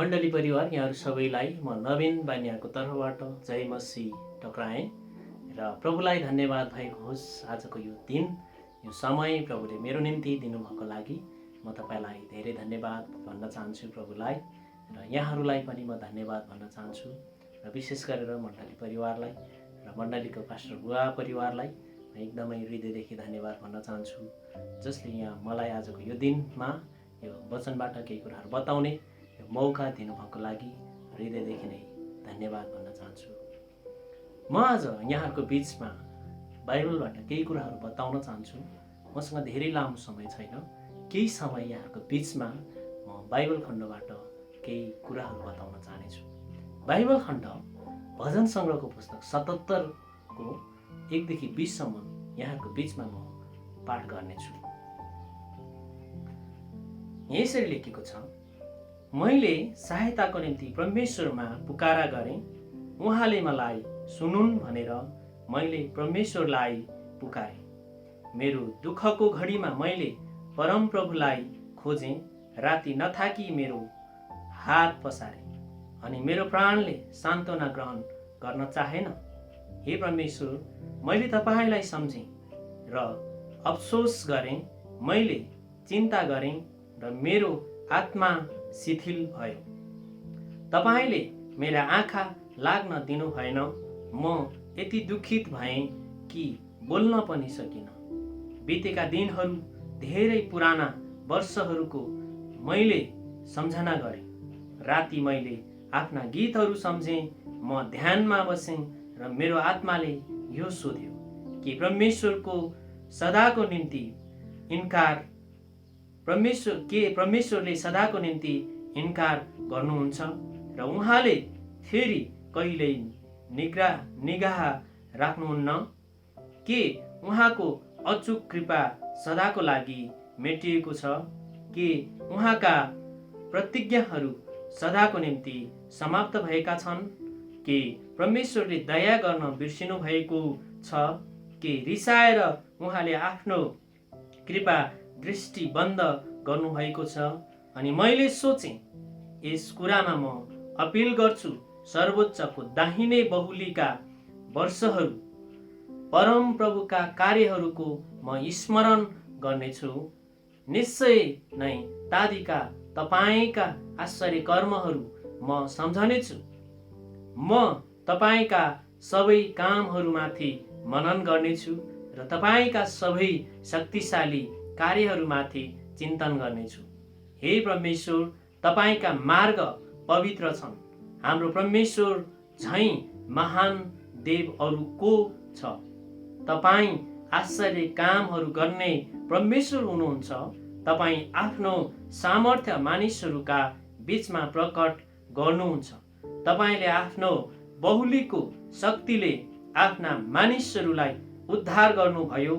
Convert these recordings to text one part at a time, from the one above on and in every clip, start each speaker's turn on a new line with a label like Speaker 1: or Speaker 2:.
Speaker 1: मण्डली परिवार यहाँहरू सबैलाई म नवीन बानियाको तर्फबाट जय मसी टक्राएँ र प्रभुलाई धन्यवाद भएको होस्। आजको यो दिन यो समय प्रभुले मेरो निम्ति दिनुभएको लागि म तपाईँलाई धेरै धन्यवाद भन्न चाहन्छु प्रभुलाई, र यहाँहरूलाई पनि म धन्यवाद भन्न चाहन्छु। र विशेष गरेर मण्डली परिवारलाई र मण्डलीको पास्टर बुवा परिवारलाई म एकदमै हृदयदेखि धन्यवाद भन्न चाहन्छु, जसले यहाँ मलाई आजको यो दिनमा यो वचनबाट केही कुराहरू बताउने मौका दिनुभएको लागि हृदयदेखि नै धन्यवाद भन्न चाहन्छु। म आज यहाँहरूको बिचमा बाइबलबाट केही कुराहरू बताउन चाहन्छु। मसँग धेरै लामो समय छैन, केही समय यहाँहरूको बिचमा म बाइबल खण्डबाट केही कुराहरू बताउन चाहनेछु। बाइबल खण्ड भजन सङ्ग्रहको पुस्तक 77को 1 देखि 20 सम्म यहाँहरूको बिचमा म पाठ गर्नेछु। यसरी लेखेको छ, मैले सहायताको निम्ति परमेश्वरमा पुकारा गरेँ, उहाँले मलाई सुनुन् भनेर मैले परमेश्वरलाई पुकारेँ। मेरो दुःखको घडीमा मैले परमप्रभुलाई खोजेँ, राति नथाकी मेरो हात पसारेँ अनि मेरो प्राणले सान्त्वना ग्रहण गर्न चाहेन। हे परमेश्वर, मैले तपाईँलाई सम्झेँ र अफसोस गरेँ, मैले चिन्ता गरेँ र मेरो आत्मा शिथिल भयो। तपाईँले मेरा आँखा लाग्न दिनु भएन, म यति दुखित भएँ कि बोल्न पनि सकिनँ। बितेका दिनहरू धेरै पुराना वर्षहरूको मैले सम्झना गरेँ। राति मैले आफ्ना गीतहरू सम्झेँ, म ध्यानमा बसेँ र मेरो आत्माले यो सोध्यो कि परमेश्वरको सदाको निम्ति परमेश्वरले सदाको निम्ति इन्कार गर्नुहुन्छ र उहाँले फेरि कहिल्यै निगाह राख्नुहुन्न। के उहाँको अचूक कृपा सदाको लागि मेटिएको छ? के उहाँका प्रतिज्ञाहरू सदाको निम्ति समाप्त भएका छन्? के परमेश्वरले दया गर्न बिर्सिनु भएको छ? के रिसाएर उहाँले आफ्नो कृपा दृष्टि बन्द गर्नुभएको छ? अनि मैले सोचेँ, यस कुरामा म अपिल गर्छु, सर्वोच्चको दाहिने बहुलीका वर्षहरू परम प्रभुका कार्यहरूको म स्मरण गर्नेछु। निश्चय नै तादिका तपाईँका आश्चर्य कर्महरू म सम्झनेछु। म तपाईँका सबै कामहरूमाथि मनन गर्नेछु र तपाईँका सबै शक्तिशाली कार्यहरूमाथि चिन्तन गर्नेछु। हे परमेश्वर, तपाईँका मार्ग पवित्र छन्। हाम्रो परमेश्वर झैँ महान देव अरू को छ? तपाईँ आश्चर्य कामहरू गर्ने परमेश्वर हुनुहुन्छ। तपाईँ आफ्नो सामर्थ्य मानिसहरूका बिचमा प्रकट गर्नुहुन्छ। तपाईँले आफ्नो बहुलीको शक्तिले आफ्ना मानिसहरूलाई उद्धार गर्नुभयो,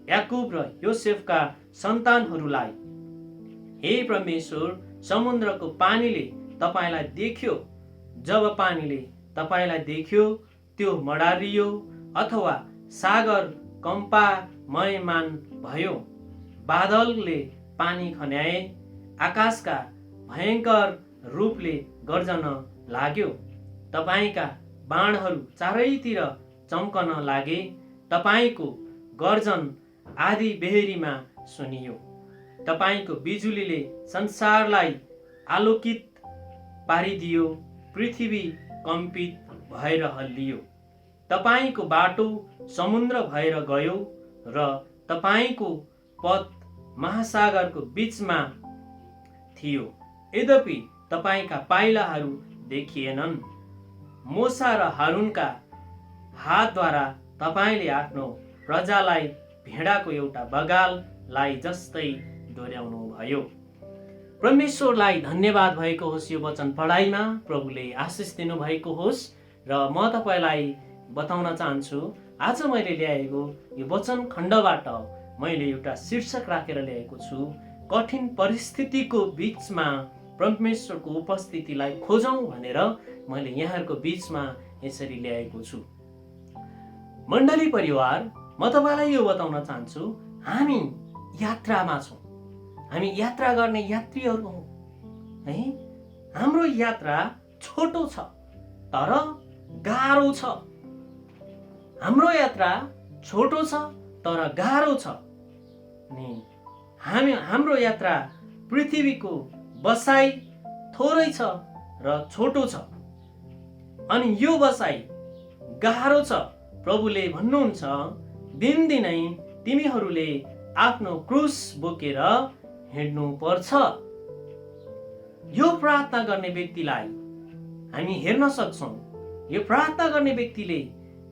Speaker 1: याकुब र योसेफका सन्तानहरूलाई। हे परमेश्वर, समुद्रको पानीले तपाईँलाई देख्यो। जब पानीले तपाईँलाई देख्यो, त्यो मडारियो अथवा सागर कम्पामयमान भयो। बादलले पानी खन्याए, आकाशका भयङ्कर रूपले गर्जन लाग्यो। तपाईँका बाणहरू चारैतिर चम्कन लागे। तपाईँको गर्जन आधी बेहेरीमा सुनियो। तपाईँको बिजुलीले संसारलाई आलोकित पारिदियो। पृथ्वी कम्पित भएर हल्लियो। तपाईँको बाटो समुद्र भएर गयो र तपाईँको पथ महासागरको बिचमा थियो। यद्यपि तपाईँका पाइलाहरू देखिएनन्। मोसा र हारूनका हातद्वारा तपाईँले आफ्नो प्रजालाई भेडाको एउटा बगाललाई जस्तै डोर्याउनु भयो। परमेश्वरलाई धन्यवाद भएको होस्। यो वचन पढाइमा प्रभुले आशिष दिनु भएको होस्। र म तपाईँलाई बताउन चाहन्छु, आज मैले ल्याएको यो वचन खण्डबाट मैले एउटा शीर्षक राखेर ल्याएको छु, कठिन परिस्थितिको बिचमा परमेश्वरको उपस्थितिलाई खोजौँ भनेर मैले यहाँहरूको बिचमा यसरी ल्याएको छु। मण्डली परिवार, म तपाईँलाई यो बताउन चाहन्छु, हामी यात्रामा छौँ। हामी यात्रा गर्ने यात्रीहरू हौँ है। हाम्रो यात्रा छोटो छ तर गाह्रो छ। हाम्रो यात्रा छोटो छ तर गाह्रो छ। नि हाम्रो यात्रा पृथ्वीको बसाई थोरै छ र छोटो छ अनि यो बसाई गाह्रो छ। प्रभुले भन्नुहुन्छ, दिनदिनै तिमीहरूले आफ्नो क्रुस बोकेर हिँड्नु पर्छ। यो प्रार्थना गर्ने व्यक्तिलाई हामी हेर्न सक्छौँ। यो प्रार्थना गर्ने व्यक्तिले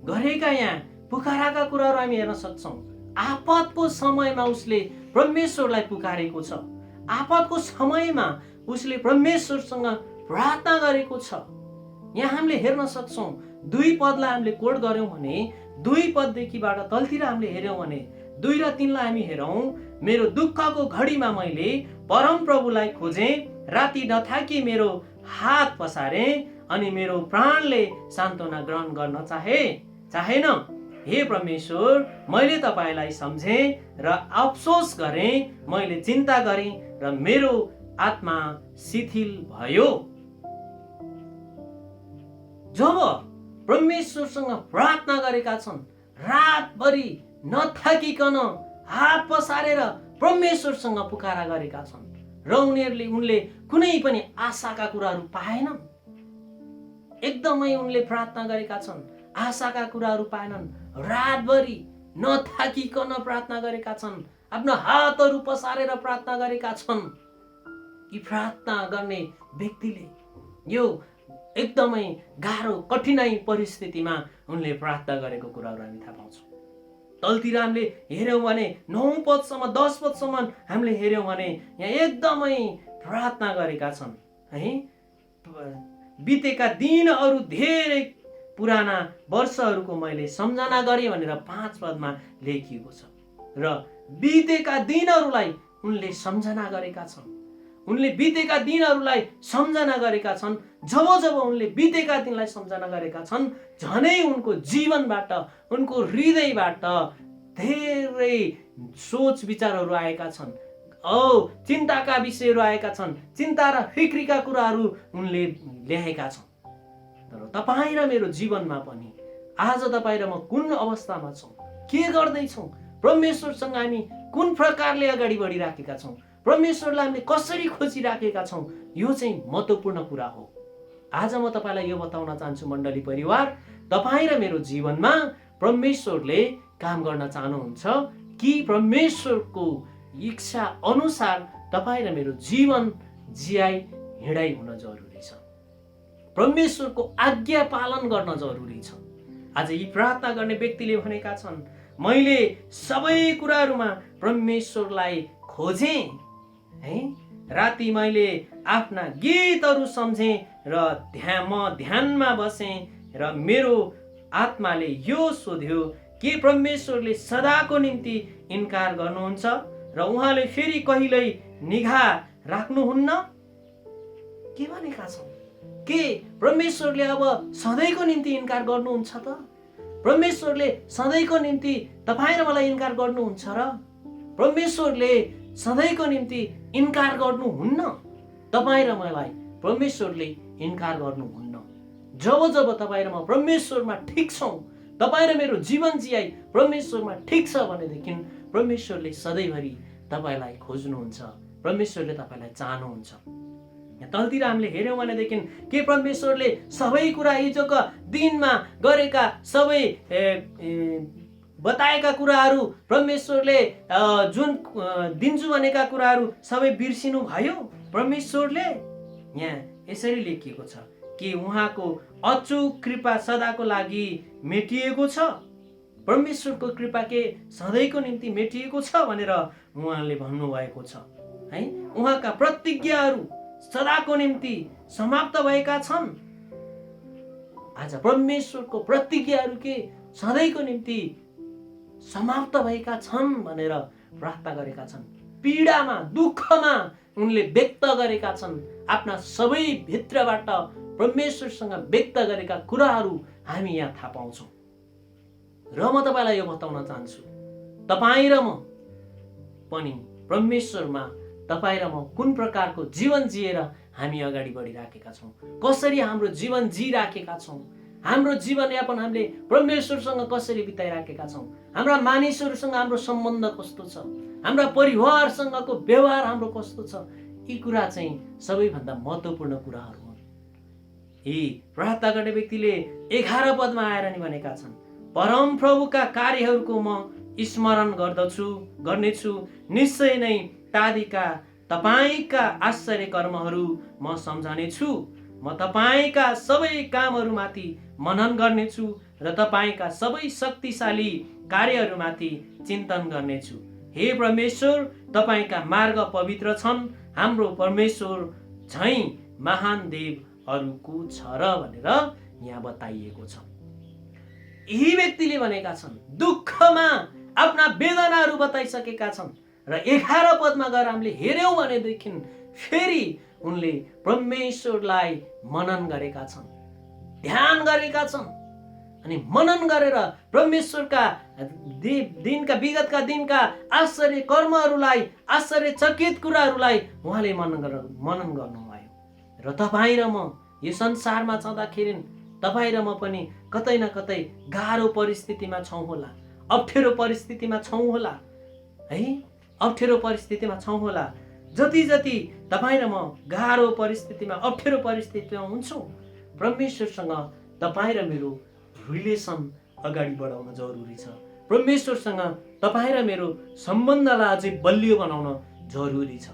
Speaker 1: गरेका यहाँ पुकाराका कुराहरू हामी हेर्न सक्छौँ। आपतको समयमा उसले परमेश्वरलाई पुकारेको छ। आपतको समयमा उसले परमेश्वरसँग प्रार्थना गरेको छ। यहाँ हामीले हेर्न सक्छौँ 2 पदलाई हामीले कोड गर्यौं भने 2 पददेखिबाट तलतिर हामीले हेर्यौं भने 2 र 3 लाई हामी हेरौँ। मेरो दुःखको घडीमा मैले परम प्रभुलाई खोजेँ, राति नथाकी मेरो हात पसारे अनि मेरो प्राणले सान्त्वना ग्रहण गर्न चाहेन। हे परमेश्वर, मैले तपाईलाई सम्झेँ र अफसोस गरेँ, मैले चिन्ता गरेँ र मेरो आत्मा शिथिल भयो। जब परमेश्वरसँग प्रार्थना गरेका छन्, रातभरि नथाकिकन हात पसारेर परमेश्वरसँग पुकारा गरेका छन् र उनले कुनै पनि आशाका कुराहरू पाएनन्। एकदमै उनले प्रार्थना गरेका छन्, आशाका कुराहरू पाएनन्। रातभरि नथाकिकन प्रार्थना गरेका छन्, आफ्नो हातहरू पसारेर प्रार्थना गरेका छन्। यी प्रार्थना गर्ने व्यक्तिले यो एकदमै गाह्रो कठिनाई परिस्थितिमा उनले प्रार्थना गरेको कुराहरू हामी थाहा पाउँछौँ। तलतिर हामीले हेर्यौँ भने 9 पदसम्म 10 पदसम्म हामीले हेर्यौँ भने यहाँ एकदमै प्रार्थना गरेका छन् है। बितेका दिनहरू धेरै पुराना वर्षहरूको मैले सम्झना गरेँ भनेर 5 पदमा लेखिएको छ र बितेका दिनहरूलाई उनले सम्झना गरेका छन्। उनले बितेका दिनहरूलाई सम्झना गरेका छन्। जब उनले बितेका दिनलाई सम्झना गरेका छन्, झनै उनको जीवनबाट, उनको हृदयबाट धेरै सोच विचारहरू आएका छन्। चिन्ताका विषयहरू आएका छन्। चिन्ता र फिक्रीका कुराहरू उनले ल्याएका छन्। तर तपाईँ र मेरो जीवनमा पनि आज तपाईँ र म कुन अवस्थामा छौँ, के गर्दैछौँ, परमेश्वरसँग हामी कुन प्रकारले अगाडि बढिराखेका छौँ, परमेश्वरलाई हामीले कसरी खोजिराखेका छौँ, यो चाहिँ महत्त्वपूर्ण कुरा हो। आज म तपाईँलाई यो बताउन चाहन्छु मण्डली परिवार, तपाईँ र मेरो जीवनमा परमेश्वरले काम गर्न चाहनुहुन्छ कि परमेश्वरको इच्छा अनुसार तपाईँ र मेरो जीवन जियाइ हिँडाइ हुन जरुरी छ। परमेश्वरको आज्ञा पालन गर्न जरुरी छ। आज यी प्रार्थना गर्ने व्यक्तिले भनेका छन्, मैले सबै कुराहरूमा परमेश्वरलाई खोजेँ है। राति मैले आफ्ना गीतहरू सम्झेँ र म ध्यानमा बसेँ र मेरो आत्माले यो सोध्यो के परमेश्वरले सदाको निम्ति इन्कार गर्नुहुन्छ र उहाँले फेरि कहिल्यै निगाह राख्नुहुन्न? के भनेका छौँ? के परमेश्वरले अब सधैँको निम्ति इन्कार गर्नुहुन्छ त? परमेश्वरले सधैँको निम्ति तपाईँ र मलाई इन्कार गर्नुहुन्छ र? परमेश्वरले सधैँको निम्ति इन्कार गर्नुहुन्न। तपाईँ र मलाई परमेश्वरले इन्कार गर्नुहुन्न। जब तपाईँ र म परमेश्वरमा ठिक छौँ, तपाईँ र मेरो जीवन जियाइ परमेश्वरमा ठिक छ भनेदेखि परमेश्वरले सधैँभरि तपाईँलाई खोज्नुहुन्छ, परमेश्वरले तपाईँलाई चाहनुहुन्छ। तलतिर हामीले हेर्यौँ भनेदेखि के परमेश्वरले सबै कुरा हिजोका दिनमा गरेका सबै बताएका कुराहरू परमेश्वरले जुन दिन्छु भनेका कुराहरू सबै बिर्सिनु भयो? परमेश्वरले यहाँ यसरी लेखिएको छ कि उहाँको अचूक कृपा सदाको लागि मेटिएको छ। परमेश्वरको कृपा के सधैँको निम्ति मेटिएको छ भनेर उहाँले भन्नुभएको छ है। उहाँका प्रतिज्ञाहरू सदाको निम्ति समाप्त भएका छन्। आज परमेश्वरको प्रतिज्ञाहरू के सधैँको निम्ति समाप्त भएका छन् भनेर प्रार्थना गरेका छन्। पीडामा, दुःखमा उनले व्यक्त गरेका छन्। आफ्ना सबै भित्रबाट परमेश्वरसँग व्यक्त गरेका कुराहरू हामी यहाँ थाहा पाउँछौँ। र म तपाईँलाई यो बताउन चाहन्छु, तपाईँ र म पनि परमेश्वरमा तपाईँ र म कुन प्रकारको जीवन जिएर हामी अगाडि बढिराखेका छौँ, कसरी हाम्रो जीवन जिराखेका छौँ, हाम्रो जीवनयापन हामीले परमेश्वरसँग कसरी बिताइराखेका छौँ, हाम्रा मानिसहरूसँग हाम्रो सम्बन्ध कस्तो छ, हाम्रा परिवारसँगको व्यवहार हाम्रो कस्तो छ, यी कुरा चाहिँ सबैभन्दा महत्त्वपूर्ण कुराहरू हुन्। यी प्रार्थना गर्ने व्यक्तिले 11 पदमा आएर नि भनेका छन्, परम प्रभुका कार्यहरूको म स्मरण गर्नेछु, निश्चय नै तादीका तपाईँका आश्चर्य कर्महरू म सम्झनेछु। म तपाईँका सबै कामहरूमाथि मनन गर्नेछु र तपाईँका सबै शक्तिशाली कार्यहरूमाथि चिन्तन गर्नेछु। हे परमेश्वर, तपाईँका मार्ग पवित्र छन्, हाम्रो परमेश्वर झैँ महान देव अरू को छ र भनेर यहाँ बताइएको छ। यी व्यक्तिले भनेका छन्, दुःखमा आफ्ना वेदनाहरू बताइसकेका छन् र 11 पदमा गएर हामीले हेर्यौँ भनेदेखि फेरि उनले परमेश्वरलाई मनन गरेका छन्, ध्यान गरेका छन् अनि मनन गरेर परमेश्वरका विगतका दिनका आश्चर्य कर्महरूलाई, आश्चर्यचकित कुराहरूलाई उहाँले मनन गर्नुभयो। र तपाईँ र म यो संसारमा छँदाखेरि तपाईँ र म पनि कतै न कतै गाह्रो परिस्थितिमा छौँ होला, अप्ठ्यारो परिस्थितिमा छौँ होला है, अप्ठ्यारो परिस्थितिमा छौँ होला। जति जति तपाईँ र म गाह्रो परिस्थितिमा, अप्ठ्यारो परिस्थितिमा हुन्छौँ, परमेश्वरसँग तपाईँ र मेरो रिलेसन अगाडि बढाउन जरुरी छ। परमेश्वरसँग तपाईँ र मेरो सम्बन्धलाई अझै बलियो बनाउन जरुरी छ।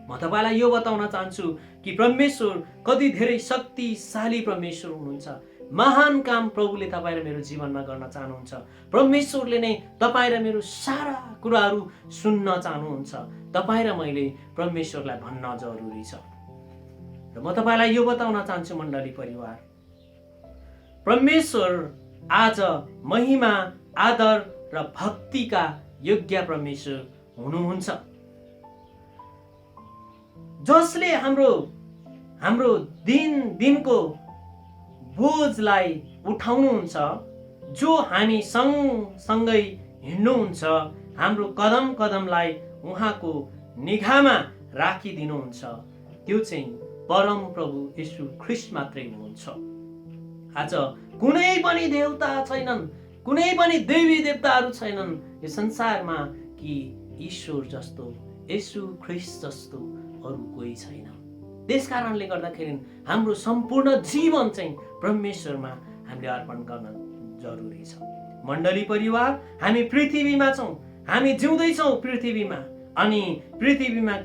Speaker 1: म तपाईँलाई यो बताउन चाहन्छु कि परमेश्वर कति धेरै शक्तिशाली परमेश्वर हुनुहुन्छ। महान काम प्रभुले तपाईँ र मेरो जीवनमा गर्न चाहनुहुन्छ। परमेश्वरले नै तपाईँ र मेरो सारा कुराहरू सुन्न चाहनुहुन्छ। तपाईँ र मैले परमेश्वरलाई भन्न जरुरी छ। र म तपाईँलाई यो बताउन चाहन्छु मण्डली परिवार, परमेश्वर आज महिमा, आदर र भक्तिका योग्य परमेश्वर हुनुहुन्छ, जसले हाम्रो दिनको बोझलाई उठाउनुहुन्छ, जो हामी सँगसँगै हिँड्नुहुन्छ, हाम्रो कदम कदमलाई उहाँको निगाहमा राखिदिनुहुन्छ। त्यो चाहिँ परम प्रभु यीशु ख्रीष्ट मात्रै हुनुहुन्छ। आज कुनै पनि देवता छैनन्, कुनै पनि देवी देवताहरू छैनन् यो संसारमा कि ईश्वर जस्तो, यीशु ख्रीष्ट जस्तो अरू कोही छैन। त्यसकारणले गर्दाखेरि हाम्रो सम्पूर्ण जीवन चाहिँ परमेश्वरमा हामीले अर्पण गर्न जरुरी छ। मण्डली परिवार, हामी पृथ्वीमा छौँ, हामी जिउँदैछौँ पृथ्वीमा, अनि पृथ्वीमा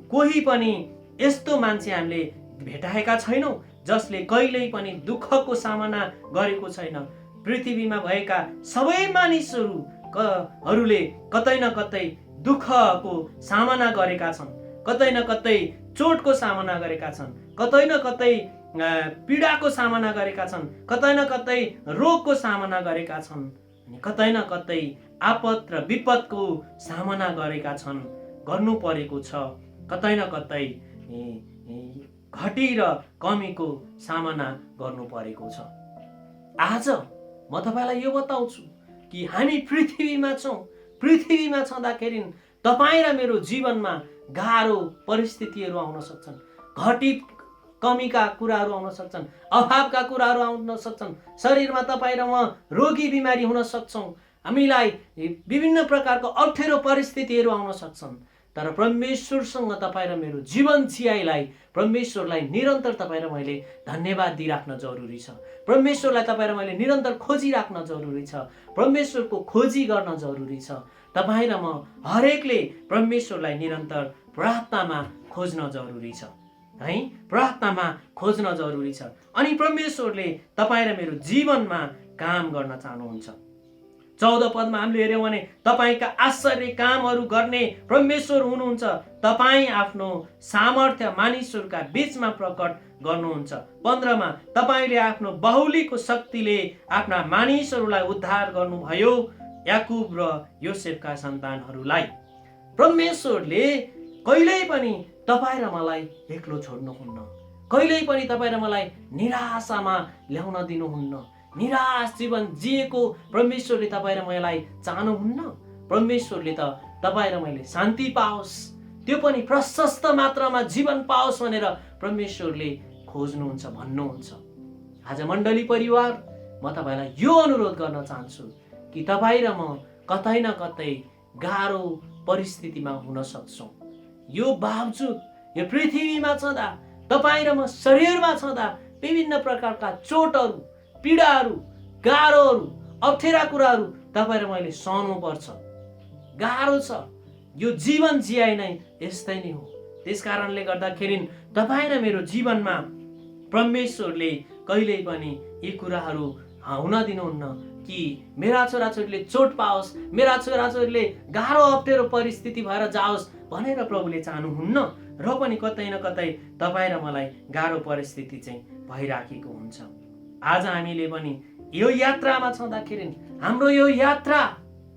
Speaker 1: कोही पनि यस्तो मान्छे हामीले भेटाएका छैनौँ जसले कहिल्यै पनि दुःखको सामना गरेको छैन। पृथ्वीमा भएका सबै मानिसहरूले कतै न कतै दुःखको सामना गरेका छन्, कतै न कतै चोटको सामना गरेका छन्, कतै न कतै पीडाको सामना गरेका छन्, कतै न कतै रोगको सामना गरेका छन्, अनि कतै न कतै आपत र विपदको सामना गरेका छन्, गर्नु परेको छ, कतै न कतै घटी र कमीको सामना गर्नु परेको छ। आज म तपाईँलाई यो बताउँछु कि हामी पृथ्वीमा छौँ। पृथ्वीमा छँदाखेरि तपाईँ र मेरो जीवनमा गाह्रो परिस्थितिहरू आउन सक्छन्, घटी कमीका कुराहरू आउन सक्छन्, अभावका कुराहरू आउन सक्छन्, शरीरमा तपाईँ र म रोगी बिमारी हुन सक्छौँ, हामीलाई विभिन्न प्रकारको अप्ठ्यारो परिस्थितिहरू आउन सक्छन्। तर परमेश्वरसँग तपाईँ र मेरो जीवन जियाइलाई परमेश्वरलाई निरन्तर तपाईँ र मैले धन्यवाद दिइराख्न जरुरी छ। परमेश्वरलाई तपाईँ र मैले निरन्तर खोजिराख्न जरुरी छ। परमेश्वरको खोजी गर्न जरुरी छ। तपाईँ र म हरेकले परमेश्वरलाई निरन्तर प्रार्थनामा खोज्न जरुरी छ है, प्रार्थनामा खोज्न जरुरी छ। अनि परमेश्वरले तपाईँ र मेरो जीवनमा काम गर्न चाहनुहुन्छ। 14 पदमा हामीले हेर्यौँ भने तपाईँका आश्चर्य कामहरू गर्ने परमेश्वर हुनुहुन्छ। तपाईँ आफ्नो सामर्थ्य मानिसहरूका बीचमा प्रकट गर्नुहुन्छ। 15 मा तपाईँले आफ्नो बाहुलीको शक्तिले आफ्ना मानिसहरूलाई उद्धार गर्नुभयो, याकुब र योसेफका सन्तानहरूलाई। परमेश्वरले कहिल्यै पनि तपाईँ र मलाई एक्लो छोड्नुहुन्न, कहिल्यै पनि तपाईँ र मलाई निराशामा ल्याउन दिनुहुन्न। निराश जीवन जिएको परमेश्वरले तपाईँ र मलाई चाहनुहुन्न। परमेश्वरले त तपाईँ र मैले शान्ति पाओस्, त्यो पनि प्रशस्त मात्रामा जीवन पाओस् भनेर परमेश्वरले खोज्नुहुन्छ, भन्नुहुन्छ। आज मण्डली परिवार, म तपाईँलाई यो अनुरोध गर्न चाहन्छु कि तपाईँ र म कतै न कतै गाह्रो परिस्थितिमा हुन सक्छौँ। यो बावजुद यो पृथ्वीमा छँदा, तपाईँ र म शरीरमा छँदा विभिन्न प्रकारका चोटहरू, पीडाहरू, गाह्रोहरू, अप्ठ्यारा कुराहरू तपाईँ र मैले सहनु पर्छ। गाह्रो छ, यो जीवन जियाइ नै यस्तै नै हो। त्यस कारणले गर्दाखेरि तपाईँ र मेरो जीवनमा परमेश्वरले कहिल्यै पनि यी कुराहरू हुन दिनुहुन्न कि मेरा छोराछोरीले चोट पाओस्, मेरा छोराछोरीले गाह्रो अप्ठ्यारो परिस्थिति भएर जाओस् भनेर प्रभुले चाहनुहुन्न। र पनि कतै न कतै तपाईँ र मलाई गाह्रो परिस्थिति चाहिँ भइराखेको हुन्छ। आज हामीले पनि यो यात्रामा छँदाखेरि हाम्रो यो यात्रा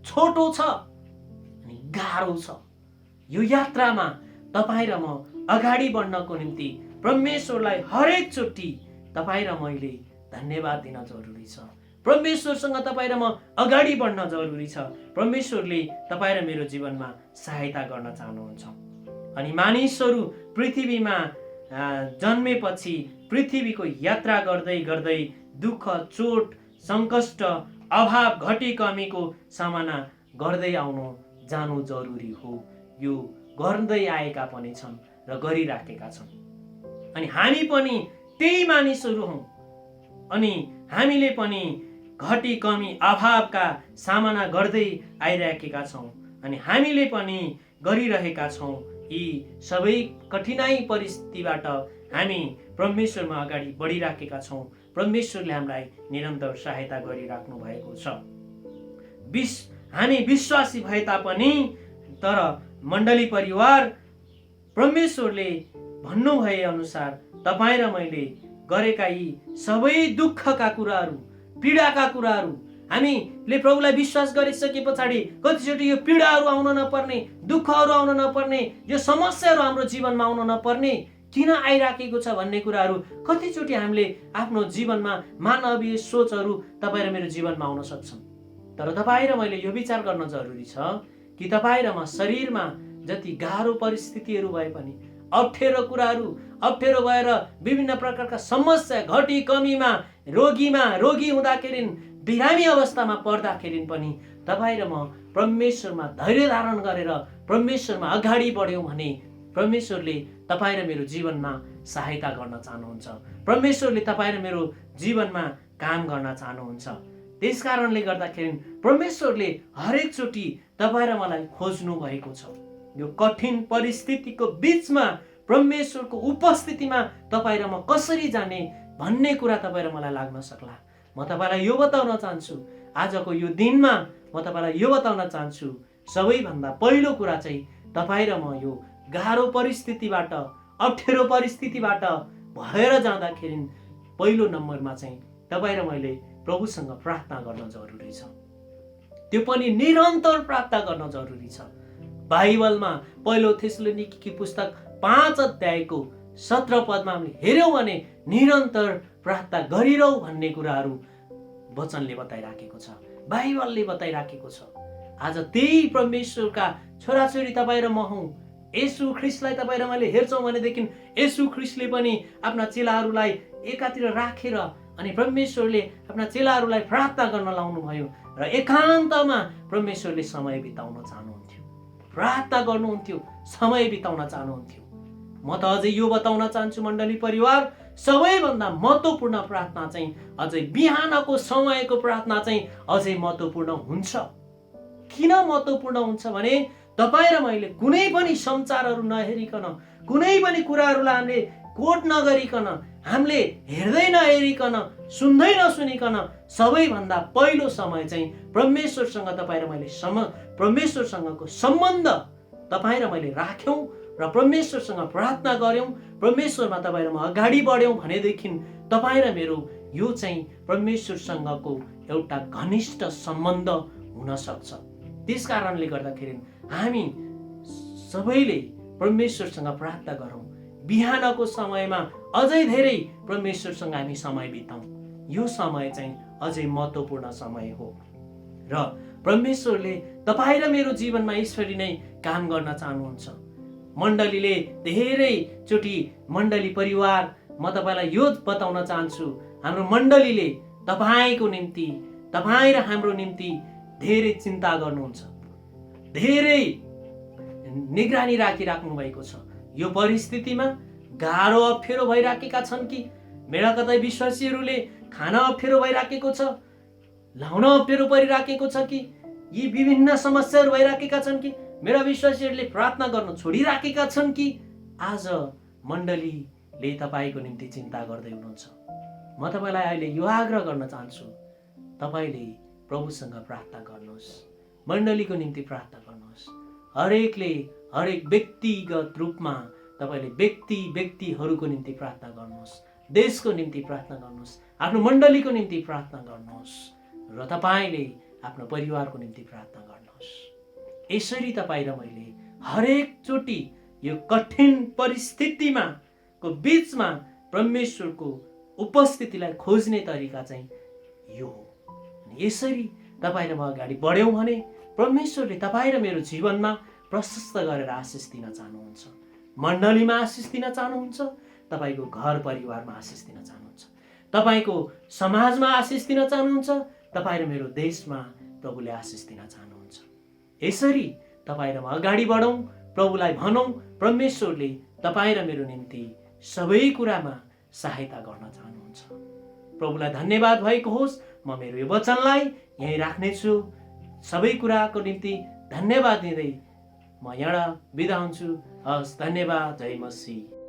Speaker 1: छोटो छ अनि गाह्रो छ। यो यात्रामा तपाईँ र म अगाडि बढ्नको निम्ति परमेश्वरलाई हरेक चोटि तपाईँ र मैले धन्यवाद दिन जरुरी छ। परमेश्वरसँग तपाईँ र म अगाडि बढ्न जरुरी छ। परमेश्वरले तपाईँ र मेरो जीवनमा सहायता गर्न चाहनुहुन्छ। अनि मानिसहरू पृथ्वीमा जन्मेपछि पृथ्वीको यात्रा गर्दै गर्दै दुःख, चोट, सङ्कष्ट, अभाव, घटी कमीको सामना गर्दै आउनु जानु जरुरी हो। यो गर्दै आएका पनि छन् र गरिराखेका छन्। अनि हामी पनि त्यही मानिसहरू हौँ। अनि हामीले पनि घटी कमी अभावका सामना गर्दै आइरहेका छौँ। अनि हामीले पनि गरिरहेका छौँ। यी सबै कठिनाई परिस्थितिबाट हामी परमेश्वरमा अगाडि बढिराखेका छौँ। परमेश्वरले हामीलाई निरन्तर सहायता गरिराख्नु भएको छ। हामी विश्वासी भए तापनि, तर मण्डली परिवार, परमेश्वरले भन्नुभए अनुसार तपाईँ र मैले गरेका यी सबै दुःखका कुराहरू, पीडाका कुराहरू, हामीले प्रभुलाई विश्वास गरिसके पछाडि कतिचोटि यो पीडाहरू आउन नपर्ने, दुःखहरू आउन नपर्ने, यो समस्याहरू हाम्रो जीवनमा आउन नपर्ने किन आइराखेको छ भन्ने कुराहरू कतिचोटि हामीले आफ्नो जीवनमा मानवीय सोचहरू तपाईँ र मेरो जीवनमा आउन सक्छन्। तर तपाईँ र मैले यो विचार गर्न जरुरी छ कि तपाईँ र म शरीरमा जति गाह्रो परिस्थितिहरू भए पनि, अप्ठ्यारो कुराहरू, अप्ठ्यारो भएर विभिन्न प्रकारका समस्या, घटी कमीमा, रोगी हुँदाखेरि, बिरामी अवस्थामा पर्दाखेरि पनि तपाईँ र म परमेश्वरमा धैर्य धारण गरेर परमेश्वरमा अगाडि बढ्यौँ भने परमेश्वरले तपाईँ र मेरो जीवनमा सहायता गर्न चाहनुहुन्छ। परमेश्वरले तपाईँ र मेरो जीवनमा काम गर्न चाहनुहुन्छ। त्यस कारणले गर्दाखेरि परमेश्वरले हरेक चोटि तपाईँ र मलाई खोज्नु भएको छ। यो कठिन परिस्थितिको बीचमा परमेश्वरको उपस्थितिमा तपाईँ र म कसरी जाने भन्ने कुरा तपाईँ र मलाई लाग्न सक्ला। म तपाईँलाई यो बताउन चाहन्छु, आजको यो दिनमा म तपाईँलाई यो बताउन चाहन्छु, सबैभन्दा पहिलो कुरा चाहिँ तपाईँ र म यो गाह्रो परिस्थितिबाट, अप्ठ्यारो परिस्थितिबाट भएर जाँदाखेरि पहिलो नम्बरमा चाहिँ तपाईँ र मैले प्रभुसँग प्रार्थना गर्न जरुरी छ। त्यो पनि निरन्तर प्रार्थना गर्न जरुरी छ। बाइबलमा पहिलो थेसलोनिकी पुस्तक 5 अध्यायको 17 पदमा हामीले हेर्यौँ भने निरन्तर प्रार्थना गरिरहँ भन्ने कुराहरू वचनले बताइराखेको छ, बाइबलले बताइराखेको छ। आज त्यही परमेश्वरका छोराछोरी तपाईँ र म हौँ। येशू ख्रीष्टलाई तपाईँ र मैले हेर्छौँ भनेदेखि येशू ख्रीष्टले पनि आफ्ना चेलाहरूलाई एकातिर राखेर अनि परमेश्वरले आफ्ना चेलाहरूलाई प्रार्थना गर्न लाउनु भयो र एकान्तमा परमेश्वरले समय बिताउन चाहनुहुन्थ्यो, प्रार्थना गर्नुहुन्थ्यो, समय बिताउन चाहनुहुन्थ्यो। म त अझै यो बताउन चाहन्छु मण्डली परिवार, सबैभन्दा महत्त्वपूर्ण प्रार्थना चाहिँ अझै बिहानको समयको प्रार्थना चाहिँ अझै महत्त्वपूर्ण हुन्छ। किन महत्त्वपूर्ण हुन्छ भने तपाईँ र मैले कुनै पनि समाचारहरू नहेरिकन, कुनै पनि कुराहरूलाई हामीले कोट नगरिकन, हामीले हेर्दै नहेरिकन, सुन्दै नसुनिकन सबैभन्दा पहिलो समय चाहिँ परमेश्वरसँग तपाईँ र मैले परमेश्वरसँगको सम्बन्ध तपाईँ र मैले राख्यौँ र परमेश्वरसँग प्रार्थना गऱ्यौँ, परमेश्वरमा तपाईँ र म अगाडि बढ्यौँ भनेदेखि तपाईँ र मेरो यो चाहिँ परमेश्वरसँगको एउटा घनिष्ठ सम्बन्ध हुन सक्छ। त्यस कारणले गर्दाखेरि हामी सबैले परमेश्वरसँग प्रार्थना गरौँ। बिहानको समयमा अझै धेरै परमेश्वरसँग हामी समय बिताउँ। यो समय चाहिँ अझै महत्त्वपूर्ण समय हो। र परमेश्वरले तपाईँ र मेरो जीवनमा यसरी नै काम गर्न चाहनुहुन्छ। मण्डलीले धेरैचोटि मण्डली परिवार म तपाईँलाई यो बताउन चाहन्छु, हाम्रो मण्डलीले तपाईँको निम्ति, तपाईँ र हाम्रो निम्ति धेरै चिन्ता गर्नुहुन्छ, धेरै निगरानी राखिराख्नु भएको छ। यो परिस्थितिमा गाह्रो अप्ठ्यारो भइराखेका छन् कि मेरा कतै विश्वासीहरूले खान अप्ठ्यारो भइराखेको छ, लाउन अप्ठ्यारो परिराखेको छ कि यी विभिन्न समस्याहरू भइराखेका छन् कि मेरा विश्वासीहरूले प्रार्थना गर्न छोडिराखेका छन् कि आज मण्डलीले तपाईँको निम्ति चिन्ता गर्दै हुनुहुन्छ। म तपाईँलाई अहिले यो आग्रह गर्न चाहन्छु, तपाईँले प्रभुसँग प्रार्थना गर्नुहोस्, मण्डलीको निम्ति प्रार्थना गर्नुहोस्। हरेकले हरेक व्यक्तिगत रूपमा तपाईँले व्यक्तिहरूको निम्ति प्रार्थना गर्नुहोस्, देशको निम्ति प्रार्थना गर्नुहोस्, आफ्नो मण्डलीको निम्ति प्रार्थना गर्नुहोस् र तपाईँले आफ्नो परिवारको निम्ति प्रार्थना गर्नुहोस्। यसरी तपाईँ र मैले हरेकचोटि यो कठिन परिस्थितिमा को बीचमा परमेश्वरको उपस्थितिलाई खोज्ने तरिका चाहिँ यो हो। यसरी तपाईँ र म अगाडि बढ्यौँ भने परमेश्वरले तपाईँ र मेरो जीवनमा प्रशस्त गरेर आशिष दिन चाहनुहुन्छ। मण्डलीमा आशिष दिन चाहनुहुन्छ, तपाईँको घर परिवारमा आशिष दिन चाहनुहुन्छ, तपाईँको समाजमा आशिष दिन चाहनुहुन्छ, तपाईँ र मेरो देशमा प्रभुले आशिष दिन चाहनुहुन्छ। यसरी तपाईँ र म अगाडि बढौँ, प्रभुलाई भनौँ परमेश्वरले तपाईँ र मेरो निम्ति सबै कुरामा सहायता गर्न चाहनुहुन्छ। प्रभुलाई धन्यवाद भएको होस्। म मेरो यो वचनलाई यहीँ राख्नेछु। सबै कुराको निम्ति धन्यवाद दिँदै म यहाँ बिदा हुन्छु। हस्, धन्यवाद। जय मसीह।